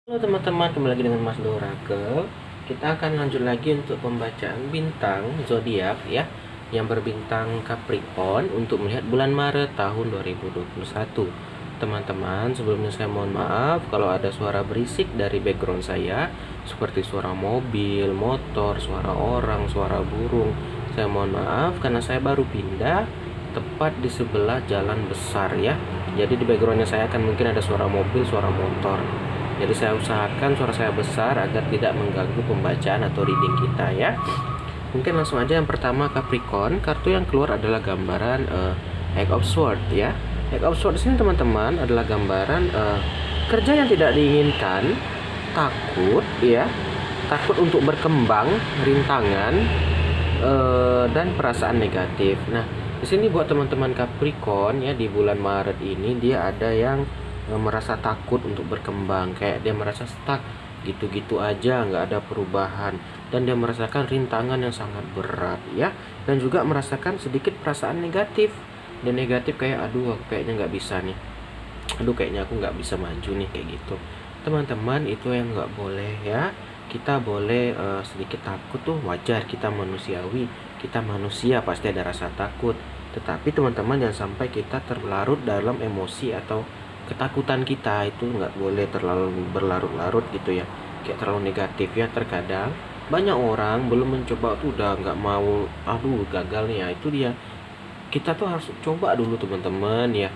Halo teman-teman, kembali lagi dengan Mas Dorakel. Kita akan lanjut lagi untuk pembacaan bintang zodiak ya, yang berbintang Capricorn untuk melihat bulan Maret tahun 2021. Teman-teman, sebelumnya saya mohon maaf kalau ada suara berisik dari background saya, seperti suara mobil, motor, suara orang, suara burung. Saya mohon maaf karena saya baru pindah tepat di sebelah jalan besar ya. Jadi di backgroundnya saya akan mungkin ada suara mobil, suara motor. Jadi saya usahakan suara saya besar agar tidak mengganggu pembacaan atau reading kita ya. Mungkin langsung aja yang pertama Capricorn. Kartu yang keluar adalah gambaran Eight of Swords ya. Eight of Swords ini teman-teman adalah gambaran kerja yang tidak diinginkan, takut ya, takut untuk berkembang, rintangan dan perasaan negatif. Nah, di sini buat teman-teman Capricorn ya, di bulan Maret ini dia ada yang merasa takut untuk berkembang, kayak dia merasa stuck gitu-gitu aja, nggak ada perubahan, dan dia merasakan rintangan yang sangat berat ya, dan juga merasakan sedikit perasaan negatif. Dan negatif kayak aduh aku kayaknya nggak bisa nih, aduh kayaknya aku nggak bisa maju nih, kayak gitu. Teman-teman, itu yang nggak boleh ya. Kita boleh sedikit takut tuh wajar, kita manusiawi, kita manusia pasti ada rasa takut. Tetapi teman-teman, jangan sampai kita terlarut dalam emosi atau ketakutan kita, itu nggak boleh terlalu berlarut-larut gitu ya, kayak terlalu negatif ya. Terkadang banyak orang belum mencoba tuh udah nggak mau, aduh gagal nih ya. Itu dia, kita tuh harus coba dulu teman-teman ya,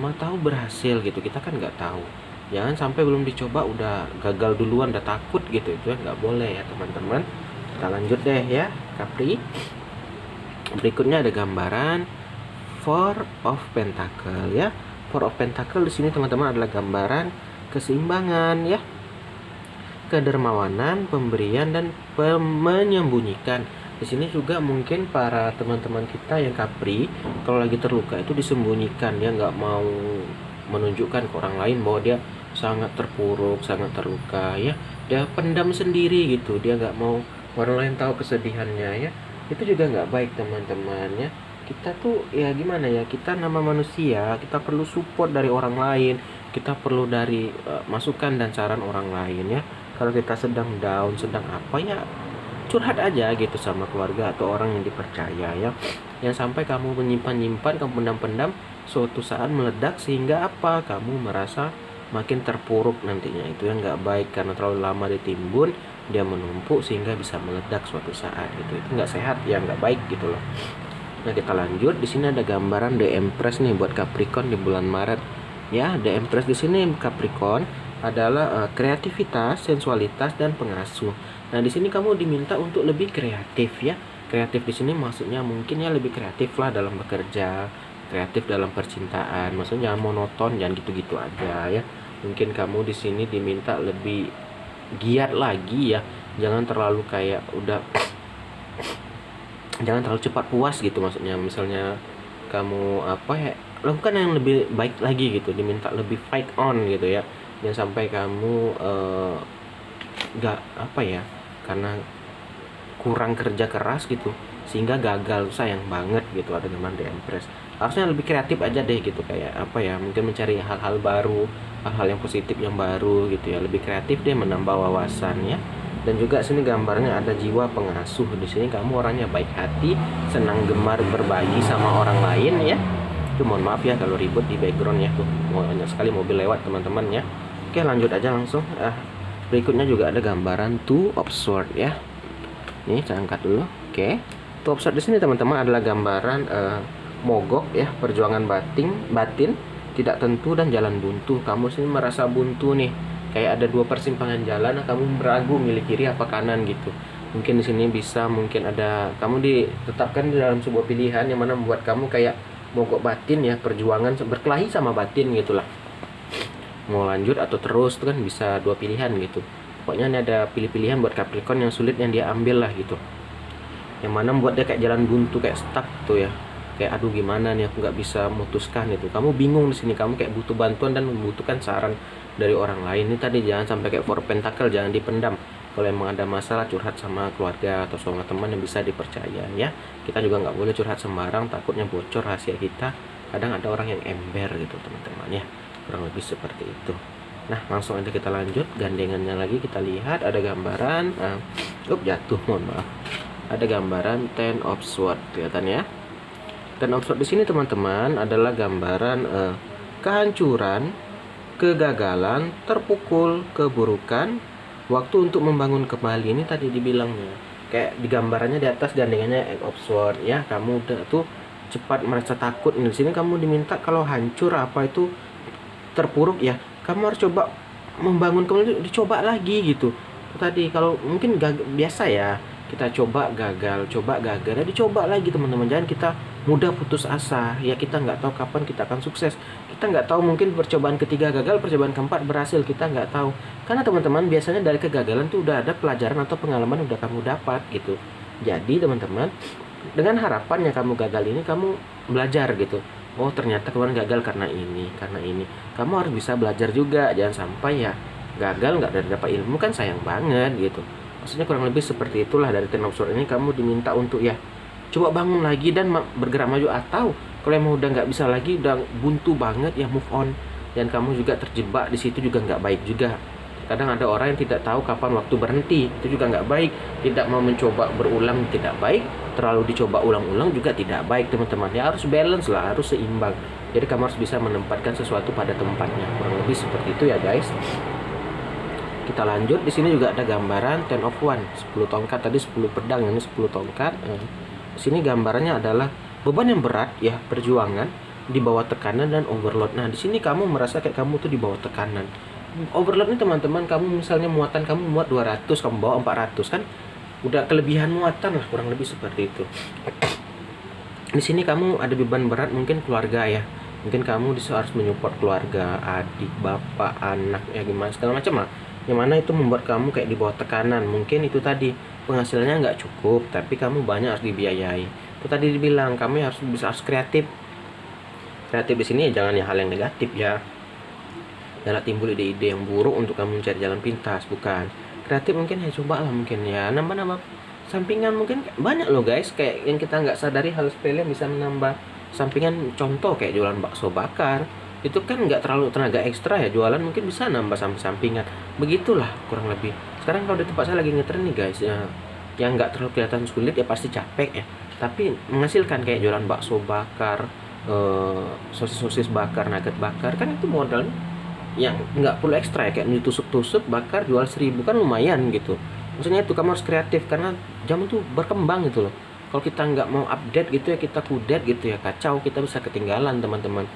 mau tahu berhasil gitu, kita kan nggak tahu. Jangan sampai belum dicoba udah gagal duluan, udah takut gitu, itu ya nggak boleh ya teman-teman. Kita lanjut deh ya, Capri. Berikutnya ada gambaran Four of Pentacle ya. Four of Pentacle di sini teman-teman adalah gambaran keseimbangan ya, kedermawanan, pemberian, dan menyembunyikan. Di sini juga mungkin para teman-teman kita yang Capri kalau lagi terluka itu disembunyikan, dia nggak mau menunjukkan ke orang lain bahwa dia sangat terpuruk, sangat terluka ya. Dia pendam sendiri gitu, dia nggak mau orang lain tahu kesedihannya ya. Itu juga nggak baik teman-teman ya. Kita tuh ya gimana ya, kita nama manusia, kita perlu support dari orang lain, kita perlu dari masukan dan saran orang lain ya. Kalau kita sedang down, sedang apa ya, curhat aja gitu sama keluarga atau orang yang dipercaya ya. Yang sampai kamu menyimpan-nyimpan, kamu pendam-pendam, suatu saat meledak sehingga apa, kamu merasa makin terpuruk nantinya. Itu yang nggak baik, karena terlalu lama ditimbun, dia menumpuk sehingga bisa meledak suatu saat gitu. Itu nggak sehat ya, nggak baik gitu loh. Nah, kita lanjut. Di sini ada gambaran The Empress nih buat Capricorn di bulan Maret. Ya, The Empress di sini Capricorn adalah kreativitas, sensualitas, dan pengasuh. Nah, di sini kamu diminta untuk lebih kreatif ya. Kreatif di sini maksudnya mungkin ya lebih kreatif lah dalam bekerja, kreatif dalam percintaan. Maksudnya jangan monoton, jangan gitu-gitu aja ya. Mungkin kamu di sini diminta lebih giat lagi ya. Jangan terlalu kayak udah jangan terlalu cepat puas gitu, maksudnya misalnya kamu apa ya, lakukan yang lebih baik lagi gitu, diminta lebih fight on gitu ya. Jangan sampai kamu nggak apa ya, karena kurang kerja keras gitu sehingga gagal, sayang banget gitu. Ada teman di Empress harusnya lebih kreatif aja deh gitu, kayak apa ya, mungkin mencari hal-hal baru, hal-hal yang positif yang baru gitu ya, lebih kreatif deh, menambah wawasan ya. Dan juga sini gambarnya ada jiwa pengasuh. Di sini kamu orangnya baik hati, senang gemar berbagi sama orang lain ya. Itu mohon maaf ya kalau ribut di background ya, tuh banyak sekali mobil lewat teman-teman ya. Oke, lanjut aja langsung. Berikutnya juga ada gambaran Two of Swords ya. Nih saya angkat dulu. Oke, Two of Swords di sini teman-teman adalah gambaran mogok ya, perjuangan batin tidak tentu dan jalan buntu. Kamu sini merasa buntu nih, kayak ada dua persimpangan jalan, kamu beragu milih kiri apa kanan gitu. Mungkin di sini bisa, mungkin ada kamu ditetapkan di dalam sebuah pilihan yang mana membuat kamu kayak mogok batin ya, perjuangan berkelahi sama batin gitulah. Mau lanjut atau terus, itu kan bisa dua pilihan gitu. Pokoknya ini ada pilih-pilihan buat Capricorn yang sulit yang dia ambil lah gitu. Yang mana membuat dia kayak jalan buntu, kayak stuck tuh ya. Kayak aduh gimana nih, aku nggak bisa memutuskan itu. Kamu bingung di sini, kamu kayak butuh bantuan dan membutuhkan saran dari orang lain. Ini tadi jangan sampai kayak Four Pentacle, jangan dipendam. Kalau emang ada masalah, curhat sama keluarga atau sama teman yang bisa dipercaya ya. Kita juga nggak boleh curhat sembarang, takutnya bocor rahasia kita. Kadang ada orang yang ember gitu teman-teman ya, kurang lebih seperti itu. Nah, langsung aja kita lanjut. Gandengannya lagi kita lihat ada gambaran jatuh, mohon maaf. Ada gambaran Ten of Swords, kelihatan ya. Ten of Swords di sini teman-teman adalah gambaran kehancuran, kegagalan, terpukul, keburukan, waktu untuk membangun kembali. Ini tadi dibilangnya. Kayak di gambarannya di atas gandengannya Eight of Swords ya. Kamu udah tuh cepat merasa takut. Di sini kamu diminta kalau hancur apa itu terpuruk ya, kamu harus coba membangun kembali, dicoba lagi gitu. Tadi kalau mungkin biasa ya, kita coba gagal ya dicoba lagi teman-teman. Jangan kita mudah putus asa ya, kita nggak tahu kapan kita akan sukses, kita nggak tahu, mungkin percobaan ketiga gagal, percobaan keempat berhasil, kita nggak tahu. Karena teman-teman biasanya dari kegagalan tuh udah ada pelajaran atau pengalaman udah kamu dapat gitu. Jadi teman-teman, dengan harapan yang kamu gagal ini kamu belajar gitu. Oh ternyata kemarin gagal karena ini. Kamu harus bisa belajar juga. Jangan sampai ya gagal nggak dapat ilmu, kan sayang banget gitu. Maksudnya kurang lebih seperti itulah. Dari Ten of Swords ini kamu diminta untuk ya coba bangun lagi dan bergerak maju. Atau kalau emang udah nggak bisa lagi, udah buntu banget ya, move on. Dan kamu juga terjebak di situ juga nggak baik juga. Kadang ada orang yang tidak tahu kapan waktu berhenti, itu juga nggak baik. Tidak mau mencoba berulang tidak baik, terlalu dicoba ulang-ulang juga tidak baik teman-teman. Ya harus balance lah, harus seimbang. Jadi kamu harus bisa menempatkan sesuatu pada tempatnya. Kurang lebih seperti itu ya guys. Kita lanjut. Di sini juga ada gambaran Ten of Wands, 10 tongkat. Tadi 10 pedang, ini 10 tongkat. Di sini gambarannya adalah beban yang berat ya, perjuangan di bawah tekanan dan overload. Nah, di sini kamu merasa kayak kamu tuh di bawah tekanan. Overload ini teman-teman, kamu misalnya muatan kamu muat 200, kamu bawa 400 kan udah kelebihan muatan lah, kurang lebih seperti itu. Di sini kamu ada beban berat mungkin keluarga ya. Mungkin kamu harus menyupport keluarga, adik, bapak, anak ya, gimana segala macam lah. Yang mana itu membuat kamu kayak di bawah tekanan. Mungkin itu tadi penghasilannya nggak cukup, tapi kamu banyak harus dibiayai. Itu tadi dibilang kamu harus kreatif. Kreatif di sini jangan ya hal yang negatif ya. Jangan timbul ide-ide yang buruk untuk kamu mencari jalan pintas, bukan. Kreatif mungkin ya coba lah, mungkin ya nambah-nambah sampingan. Mungkin banyak loh guys, kayak yang kita nggak sadari, hal sepele yang bisa menambah sampingan. Contoh kayak jualan bakso bakar, itu kan nggak terlalu tenaga ekstra ya, jualan mungkin bisa nambah sampingan. Begitulah kurang lebih. Sekarang kalau di tempat saya lagi ngetren nih guys ya, yang nggak terlalu kelihatan sulit ya, pasti capek ya, tapi menghasilkan kayak jualan bakso bakar, sosis bakar, nugget bakar, kan itu modalnya yang nggak perlu ekstra ya, kayak ditusuk-tusuk bakar jual 1000 kan lumayan gitu. Maksudnya itu kamu harus kreatif karena zaman tuh berkembang gitu loh. Kalau kita nggak mau update gitu ya, kita kudet gitu ya, kacau, kita bisa ketinggalan teman-teman.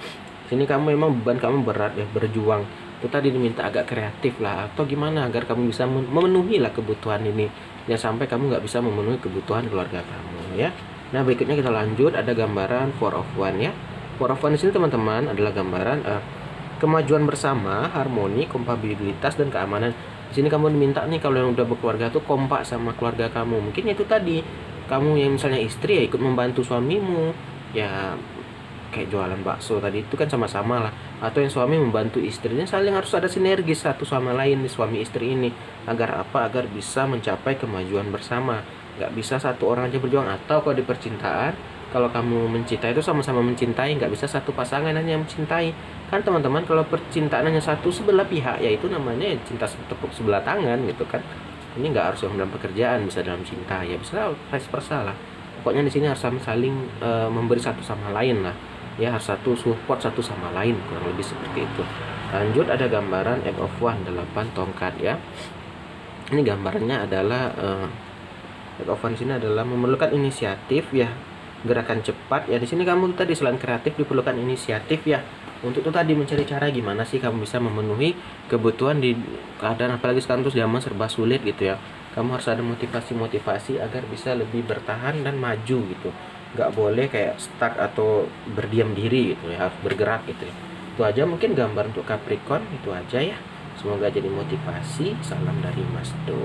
Sini kamu memang beban kamu berat ya, berjuang. Itu tadi diminta agak kreatif lah, atau gimana agar kamu bisa memenuhi lah kebutuhan ini. Jangan sampai kamu nggak bisa memenuhi kebutuhan keluarga kamu ya. Nah berikutnya kita lanjut, ada gambaran Four of Wands ya. Four of Wands di sini teman-teman adalah gambaran kemajuan bersama, harmoni, kompatibilitas, dan keamanan. Di sini kamu diminta nih kalau yang udah berkeluarga tuh kompak sama keluarga kamu. Mungkin itu tadi kamu yang misalnya istri ya ikut membantu suamimu ya, kayak jualan bakso tadi itu kan sama-sama lah. Atau yang suami membantu istrinya, saling harus ada sinergis satu sama lain di suami istri ini. Agar apa? Agar bisa mencapai kemajuan bersama. Nggak bisa satu orang aja berjuang. Atau kalau di percintaan, kalau kamu mencintai itu sama-sama mencintai, nggak bisa satu pasangan hanya yang mencintai. Kan teman-teman, kalau percintaan hanya satu sebelah pihak, ya itu namanya cinta tepuk sebelah tangan gitu kan. Ini nggak harus yang dalam pekerjaan, bisa dalam cinta, ya bisa vice versa lah. Pokoknya di sini harus saling memberi satu sama lain lah. Ya harus satu support satu sama lain, kurang lebih seperti itu. Lanjut, ada gambaran Eight of Wands, 8 tongkat ya. Ini gambarnya adalah Eight of Wands ini adalah memerlukan inisiatif ya, gerakan cepat ya. Di sini kamu tadi selain kreatif diperlukan inisiatif ya, untuk itu tadi mencari cara gimana sih kamu bisa memenuhi kebutuhan di keadaan apalagi sekarang tuh zaman serba sulit gitu ya. Kamu harus ada motivasi agar bisa lebih bertahan dan maju gitu. Nggak boleh kayak stuck atau berdiam diri gitu ya, harus bergerak gitu ya. Itu aja mungkin gambar untuk Capricorn, itu aja ya. Semoga jadi motivasi. Salam dari Mas Do.